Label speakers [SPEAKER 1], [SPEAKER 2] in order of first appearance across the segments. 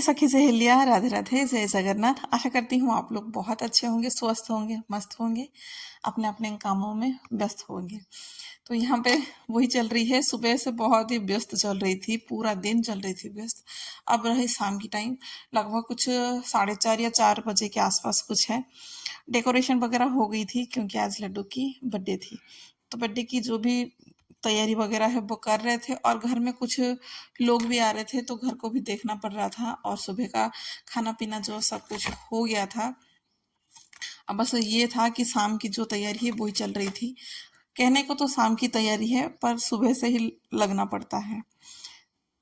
[SPEAKER 1] सखी सहेलियाँ, राधे राधे, जय जगन्नाथ। आशा करती हूँ आप लोग बहुत अच्छे होंगे, स्वस्थ होंगे, मस्त होंगे, अपने अपने कामों में व्यस्त होंगे। तो यहाँ पे वही चल रही है, सुबह से बहुत ही व्यस्त चल रही थी, पूरा दिन चल रही थी व्यस्त। अब रही शाम की टाइम, लगभग कुछ 4:30 या 4 बजे के आसपास कुछ है। डेकोरेशन वगैरह हो गई थी क्योंकि आज लड्डू की बर्थडे थी। तो बर्थडे की जो भी तैयारी वगैरह है वो कर रहे थे और घर में कुछ लोग भी आ रहे थे तो घर को भी देखना पड़ रहा था और सुबह का खाना पीना जो सब कुछ हो गया था। अब बस ये था कि शाम की जो तैयारी है वही चल रही थी। कहने को तो शाम की तैयारी है पर सुबह से ही लगना पड़ता है।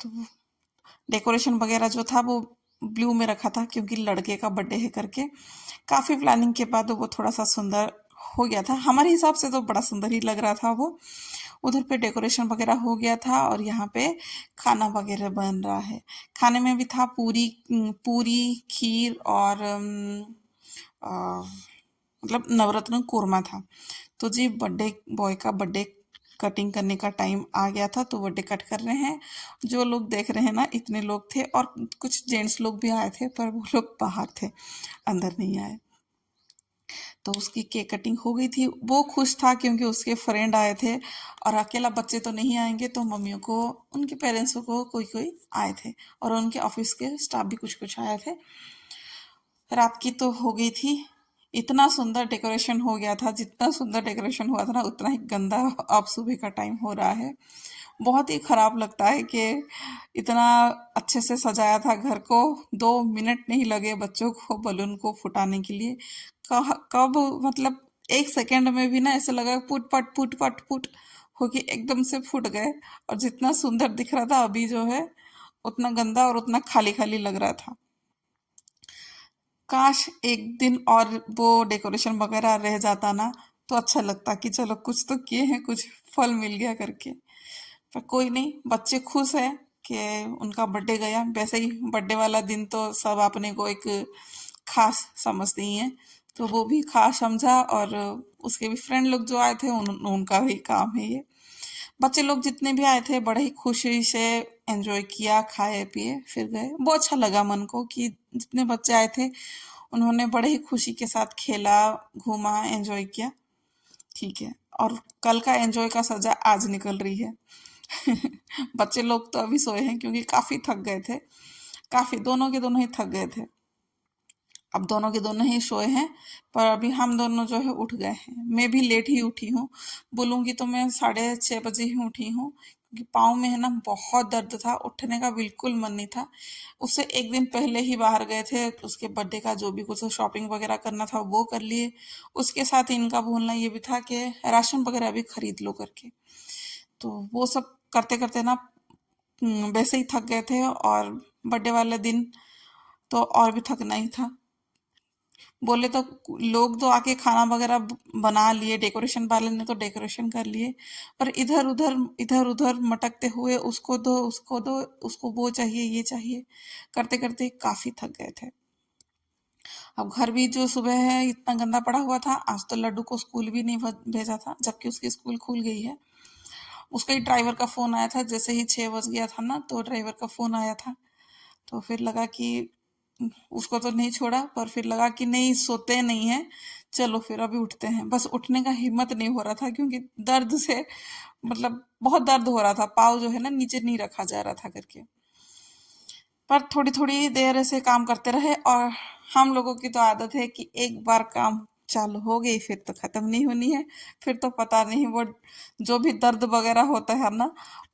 [SPEAKER 1] तो डेकोरेशन वगैरह जो था वो ब्लू में रखा था क्योंकि लड़के का बर्थडे है करके। काफ़ी प्लानिंग के बाद वो थोड़ा सा सुंदर हो गया था, हमारे हिसाब से तो बड़ा सुंदर ही लग रहा था वो। उधर पे डेकोरेशन वगैरह हो गया था और यहाँ पे खाना वगैरह बन रहा है। खाने में भी था पूरी पूरी खीर और मतलब नवरत्न कोरमा था। तो जी बर्थडे बॉय का बर्थडे कटिंग करने का टाइम आ गया था तो बर्थडे कट कर रहे हैं। जो लोग देख रहे हैं ना, इतने लोग थे और कुछ जेंट्स लोग भी आए थे पर वो लोग बाहर थे, अंदर नहीं आए। तो उसकी केक कटिंग हो गई थी। वो खुश था क्योंकि उसके फ्रेंड आए थे और अकेला बच्चे तो नहीं आएंगे तो मम्मियों को, उनके पेरेंट्स को कोई कोई आए थे और उनके ऑफिस के स्टाफ भी कुछ कुछ आए थे। रात की तो हो गई थी। इतना सुंदर डेकोरेशन हो गया था, जितना सुंदर डेकोरेशन हुआ था ना उतना ही गंदा अब सुबह का टाइम हो रहा है। बहुत ही खराब लगता है कि इतना अच्छे से सजाया था घर को, 2 मिनट नहीं लगे बच्चों को बलून को फुटाने के लिए। कब मतलब 1 सेकेंड में भी ना ऐसे लगा पुट पट पुट पट पुट होके एकदम से फूट गए। और जितना सुंदर दिख रहा था अभी जो है उतना गंदा और उतना खाली खाली लग रहा था। काश एक दिन और वो डेकोरेशन वगैरह रह जाता ना तो अच्छा लगता कि चलो कुछ तो किए हैं, कुछ फल मिल गया करके। पर कोई नहीं, बच्चे खुश हैं कि उनका बर्थडे गया। वैसे ही बर्थडे वाला दिन तो सब अपने को एक खास समझते ही हैं, तो वो भी खास समझा और उसके भी फ्रेंड लोग जो आए थे उनका भी काम है ये। बच्चे लोग जितने भी आए थे बड़े ही खुशी से एंजॉय किया, खाए पिए फिर गए। बहुत अच्छा लगा मन को कि जितने बच्चे आए थे उन्होंने बड़े ही खुशी के साथ खेला, घूमा, एंजॉय किया। ठीक है। और कल का एंजॉय का सजा आज निकल रही है। बच्चे लोग तो अभी सोए हैं क्योंकि काफी थक गए थे, काफी, दोनों के दोनों ही थक गए थे। अब दोनों के दोनों ही सोए हैं पर अभी हम दोनों जो है उठ गए हैं। मैं भी लेट ही उठी हूँ, बोलूँगी तो मैं 6:30 बजे ही उठी हूँ क्योंकि पाँव में है ना बहुत दर्द था, उठने का बिल्कुल मन नहीं था। उससे एक दिन पहले ही बाहर गए थे, उसके बर्थडे का जो भी कुछ शॉपिंग वगैरह करना था वो कर लिए। उसके साथ इनका बोलना ये भी था कि राशन वगैरह भी खरीद लो करके। तो वो सब करते करते ना वैसे ही थक गए थे और बर्थडे वाले दिन तो और भी थकना ही था। बोले तो लोग तो आके खाना वगैरह बना लिए, डेकोरेशन वाले ने तो डेकोरेशन कर लिए, पर इधर उधर मटकते हुए उसको दो, उसको वो चाहिए ये चाहिए, करते करते काफी थक गए थे। अब घर भी जो सुबह है इतना गंदा पड़ा हुआ था। आज तो लड्डू को स्कूल भी नहीं भेजा था जबकि उसकी स्कूल खुल गई है। उसका ही ड्राइवर का फोन आया था, जैसे ही 6 बज गया था ना तो ड्राइवर का फोन आया था। तो फिर लगा कि उसको तो नहीं छोड़ा, पर फिर लगा कि नहीं सोते नहीं है, चलो फिर अभी उठते हैं। बस उठने का हिम्मत नहीं हो रहा था क्योंकि दर्द से मतलब बहुत दर्द हो रहा था, पाँव जो है ना नीचे नहीं रखा जा रहा था करके। पर थोड़ी थोड़ी देर ऐसे काम करते रहे और हम लोगों की तो आदत है कि एक बार काम चालू हो गई फिर तो खत्म नहीं होनी है। फिर तो पता नहीं वो जो भी दर्द वगैरह होता है ना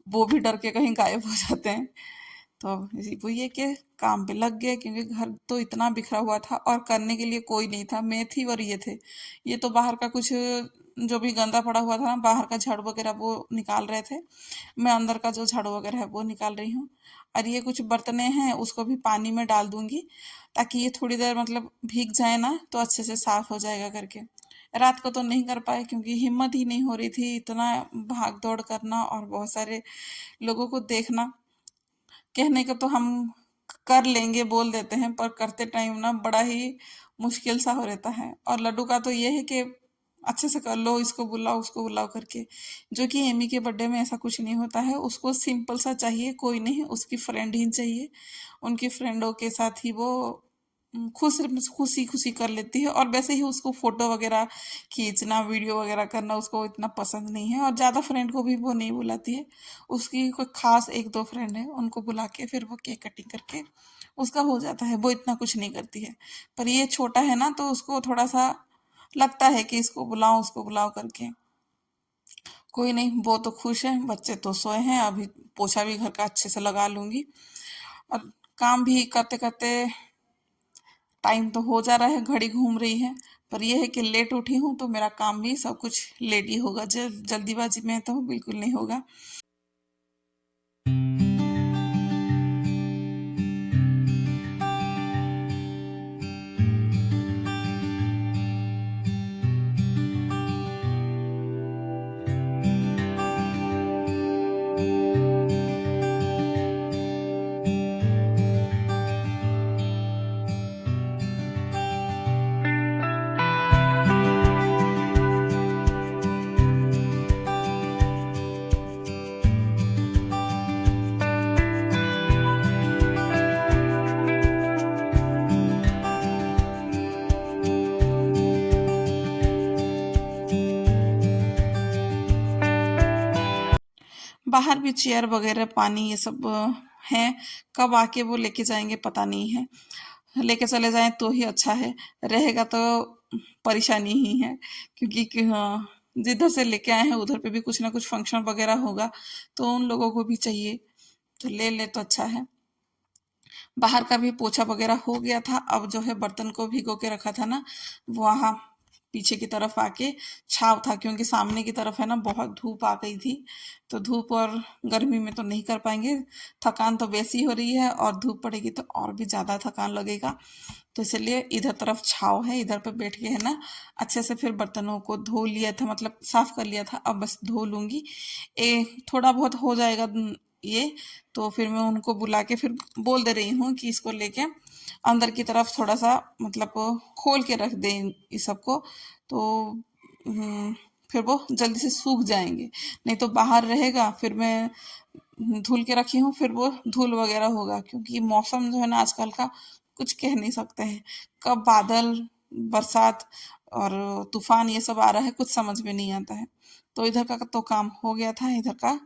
[SPEAKER 1] वो भी डर के कहीं गायब हो जाते हैं। तो वो ये कि काम पे लग गए क्योंकि घर तो इतना बिखरा हुआ था और करने के लिए कोई नहीं था। मैं थी और ये थे। ये तो बाहर का कुछ जो भी गंदा पड़ा हुआ था ना, बाहर का झाड़ू वगैरह वो निकाल रहे थे। मैं अंदर का जो झाड़ू वगैरह है वो निकाल रही हूँ। और ये कुछ बर्तने हैं उसको भी पानी में डाल दूंगी ताकि ये थोड़ी देर मतलब भीग जाए ना तो अच्छे से साफ हो जाएगा करके। रात को तो नहीं कर पाए क्योंकि हिम्मत ही नहीं हो रही थी, इतना भाग दौड़ करना और बहुत सारे लोगों को देखना। कहने को तो हम कर लेंगे बोल देते हैं पर करते टाइम ना बड़ा ही मुश्किल सा हो रहता है। और लड्डू का तो ये है कि अच्छे से कर लो, इसको बुलाओ उसको बुलाओ करके। जो कि एमी के बर्थडे में ऐसा कुछ नहीं होता है, उसको सिंपल सा चाहिए, कोई नहीं, उसकी फ्रेंड ही चाहिए। उनकी फ्रेंडों के साथ ही वो खुश खुशी खुशी कर लेती है। और वैसे ही उसको फोटो वगैरह खींचना, वीडियो वगैरह करना उसको इतना पसंद नहीं है, और ज़्यादा फ्रेंड को भी वो नहीं बुलाती है। उसकी कोई खास एक दो फ्रेंड है, उनको बुला के फिर वो केक कटिंग करके उसका हो जाता है, वो इतना कुछ नहीं करती है। पर ये छोटा है ना, तो उसको थोड़ा सा लगता है कि इसको बुलाओ उसको बुलाओ करके। कोई नहीं, वो तो खुश है, बच्चे तो सोए हैं। अभी पोछा भी घर का अच्छे से लगा लूंगी, और काम भी करते करते टाइम तो हो जा रहा है, घड़ी घूम रही है। पर यह है कि लेट उठी हूँ तो मेरा काम भी सब कुछ लेट ही होगा, जल्दीबाजी में तो बिल्कुल नहीं होगा। बाहर भी चेयर वगैरह, पानी, ये सब है। कब आके वो लेके जाएंगे पता नहीं है। लेके चले जाएं तो ही अच्छा है, रहेगा तो परेशानी ही है। क्योंकि हाँ, जिधर से लेके आए हैं उधर पे भी कुछ ना कुछ फंक्शन वगैरह होगा, तो उन लोगों को भी चाहिए, तो ले ले तो अच्छा है। बाहर का भी पोछा वगैरह हो गया था। अब जो है बर्तन को भिगो के रखा था ना, वहाँ पीछे की तरफ आके छाव था, क्योंकि सामने की तरफ है ना बहुत धूप आ गई थी। तो धूप और गर्मी में तो नहीं कर पाएंगे, थकान तो वैसी हो रही है, और धूप पड़ेगी तो और भी ज़्यादा थकान लगेगा। तो इसलिए इधर तरफ छाव है, इधर पे बैठ के है ना अच्छे से फिर बर्तनों को धो लिया था, मतलब साफ कर लिया था। अब बस धो लूंगी, थोड़ा बहुत हो जाएगा ये। तो फिर मैं उनको बुला के फिर बोल दे रही हूँ कि इसको लेके अंदर की तरफ थोड़ा सा, मतलब खोल के रख दें इस सबको, तो फिर वो जल्दी से सूख जाएंगे। नहीं तो बाहर रहेगा, फिर मैं धुल के रखी हूँ, फिर वो धूल वगैरह होगा। क्योंकि मौसम जो है ना आजकल का, कुछ कह नहीं सकते हैं, कब बादल, बरसात और तूफान ये सब आ रहा है, कुछ समझ में नहीं आता है। तो इधर का तो काम हो गया था, इधर का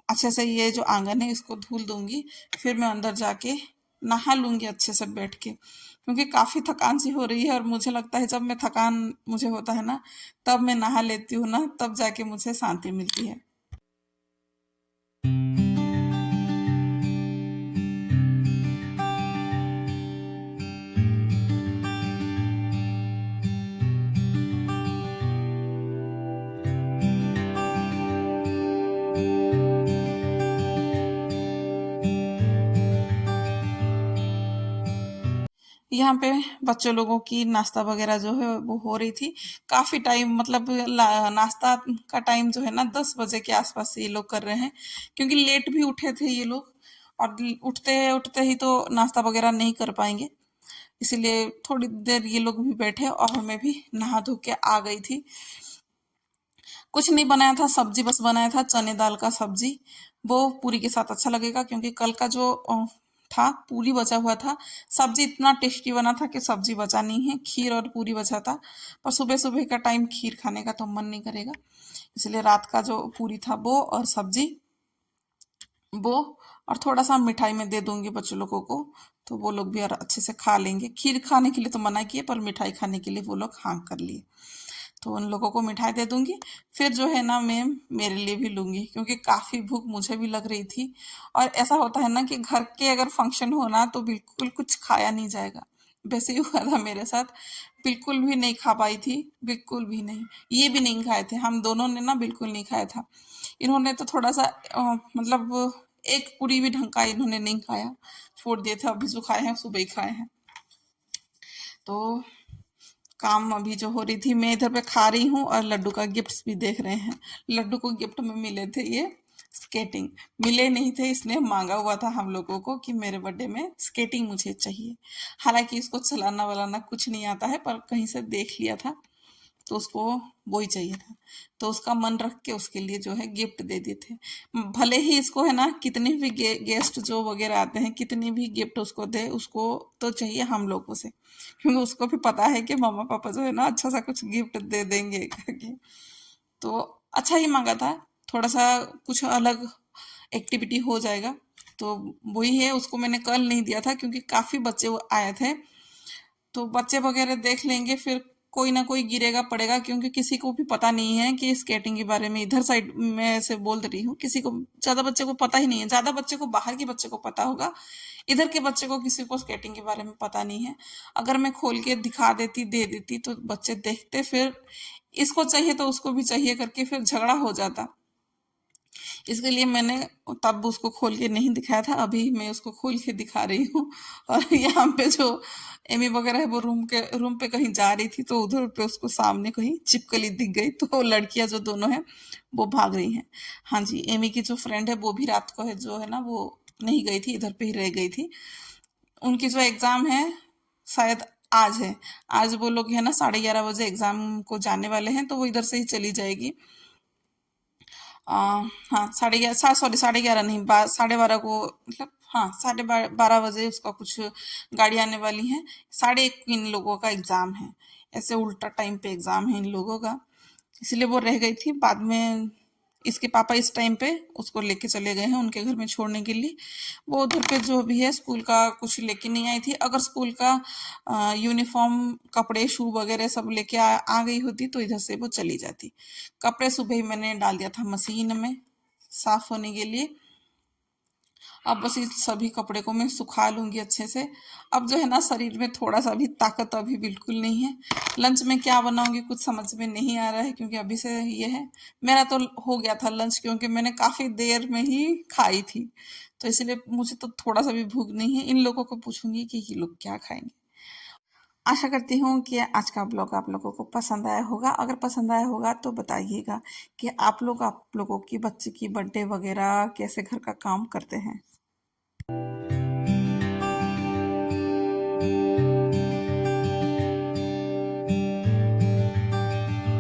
[SPEAKER 1] अच्छे से ये जो आंगन है इसको धुल दूंगी। फिर मैं अंदर जाके नहा लूंगी अच्छे से बैठ के, क्योंकि काफी थकान सी हो रही है। और मुझे लगता है जब मैं थकान मुझे होता है ना, तब मैं नहा लेती हूँ ना, तब जाके मुझे शांति मिलती है। यहाँ पे बच्चों लोगों की नाश्ता वगैरह जो है वो हो रही थी। काफी टाइम, मतलब नाश्ता का टाइम जो है ना 10 बजे के आसपास से ये लोग कर रहे हैं, क्योंकि लेट भी उठे थे ये लोग। और उठते उठते ही तो नाश्ता वगैरह नहीं कर पाएंगे, इसीलिए थोड़ी देर ये लोग भी बैठे, और मैं भी नहा धो के आ गई थी। कुछ नहीं बनाया था, सब्जी बस बनाया था, चने दाल का सब्जी। वो पूरी के साथ अच्छा लगेगा, क्योंकि कल का जो था पूरी बचा हुआ था। सब्जी इतना टेस्टी बना था कि सब्जी बचा नहीं है, खीर और पूरी बचा था। पर सुबह सुबह का टाइम खीर खाने का तो मन नहीं करेगा, इसलिए रात का जो पूरी था वो और सब्जी वो, और थोड़ा सा मिठाई में दे दूंगी बच्चों लोगों को, तो वो लोग भी और अच्छे से खा लेंगे। खीर खाने के लिए तो मना किए, पर मिठाई खाने के लिए वो लोग हाँ कर लिए। तो उन लोगों को मिठाई दे दूंगी। फिर जो है ना मैं मेरे लिए भी लूंगी, क्योंकि काफी भूख मुझे भी लग रही थी। और ऐसा होता है ना कि घर के अगर फंक्शन हो ना, तो बिल्कुल कुछ खाया नहीं जाएगा। वैसे ही हुआ था मेरे साथ, बिल्कुल भी नहीं खा पाई थी, बिल्कुल भी नहीं। ये भी नहीं खाए थे, हम दोनों ने ना बिल्कुल नहीं खाया था। इन्होंने तो थोड़ा सा मतलब एक पूरी भी ढंग का इन्होंने नहीं खाया, छोड़ दिए थे। अभी जो खाए हैं सुबह ही खाए हैं। तो काम अभी जो हो रही थी, मैं इधर पे खा रही हूँ, और लड्डू का गिफ्ट्स भी देख रहे हैं। लड्डू को गिफ्ट में मिले थे ये स्केटिंग। मिले नहीं थे, इसने मांगा हुआ था हम लोगों को कि मेरे बर्थडे में स्केटिंग मुझे चाहिए। हालांकि इसको चलाना वलाना कुछ नहीं आता है, पर कहीं से देख लिया था, तो उसको वो ही चाहिए था। तो उसका मन रख के उसके लिए जो है गिफ्ट दे दिए थे। भले ही इसको है ना कितनी भी गेस्ट जो वगैरह आते हैं, कितनी भी गिफ्ट उसको दे, उसको तो चाहिए हम लोगों से, क्योंकि उसको भी पता है कि मम्मा पापा जो है ना अच्छा सा कुछ गिफ्ट दे देंगे करके। तो अच्छा ही मांगा था, थोड़ा सा कुछ अलग एक्टिविटी हो जाएगा। तो वही है, उसको मैंने कल नहीं दिया था क्योंकि काफी बच्चे वो आए थे, तो बच्चे वगैरह देख लेंगे, फिर कोई ना कोई गिरेगा पड़ेगा, क्योंकि किसी को भी पता नहीं है कि स्केटिंग के बारे में। इधर साइड में से बोल रही हूँ, किसी को ज्यादा बच्चे को पता ही नहीं है, ज्यादा बच्चे को बाहर के बच्चे को पता होगा, इधर के बच्चे को किसी को स्केटिंग के बारे में पता नहीं है। अगर मैं खोल के दिखा देती, दे देती, तो बच्चे देखते, फिर इसको चाहिए तो उसको भी चाहिए करके फिर झगड़ा हो जाता। इसके लिए मैंने तब उसको खोल के नहीं दिखाया था, अभी मैं उसको खोल के दिखा रही हूँ। और यहाँ पे जो एमी वगैरह है वो रूम पे कहीं जा रही थी, तो उधर पे उसको सामने कहीं छिपकली दिख गई, तो लड़कियां जो दोनों हैं वो भाग रही हैं। हाँ जी, एमी की जो फ्रेंड है वो भी रात को है जो है ना, वो नहीं गई थी, इधर पे ही रह गई थी। उनकी जो एग्जाम है शायद आज है। आज वो लोग है ना 11:30 बजे एग्जाम को जाने वाले हैं, तो वो इधर से ही चली जाएगी। हाँ 11:30, सॉरी 11:30 नहीं, 12:30 को, मतलब हाँ 12:30 बजे उसका कुछ गाड़ी आने वाली है। 1:30 इन लोगों का एग्जाम है, ऐसे उल्टा टाइम पे एग्जाम है इन लोगों का, इसलिए वो रह गई थी। बाद में इसके पापा इस टाइम पे उसको लेके चले गए हैं उनके घर में छोड़ने के लिए। वो उधर पे जो भी है स्कूल का कुछ लेके नहीं आई थी। अगर स्कूल का यूनिफॉर्म, कपड़े, शू वगैरह सब लेके आ गई होती तो इधर से वो चली जाती। कपड़े सुबह ही मैंने डाल दिया था मशीन में साफ होने के लिए। अब बस इस सभी कपड़े को मैं सुखा लूंगी अच्छे से। अब जो है ना शरीर में थोड़ा सा भी ताकत अभी बिल्कुल नहीं है। लंच में क्या बनाऊंगी कुछ समझ में नहीं आ रहा है, क्योंकि अभी से ये है। मेरा तो हो गया था लंच, क्योंकि मैंने काफी देर में ही खाई थी, तो इसलिए मुझे तो थोड़ा सा भी भूख नहीं है। इन लोगों को पूछूंगी कि ये लोग क्या खाएंगे। आशा करती हूँ कि आज का ब्लॉग आप लोगों को पसंद आया होगा। अगर पसंद आया होगा तो बताइएगा कि आप लोगों की बच्चे की बर्थडे वगैरह कैसे घर का काम करते हैं।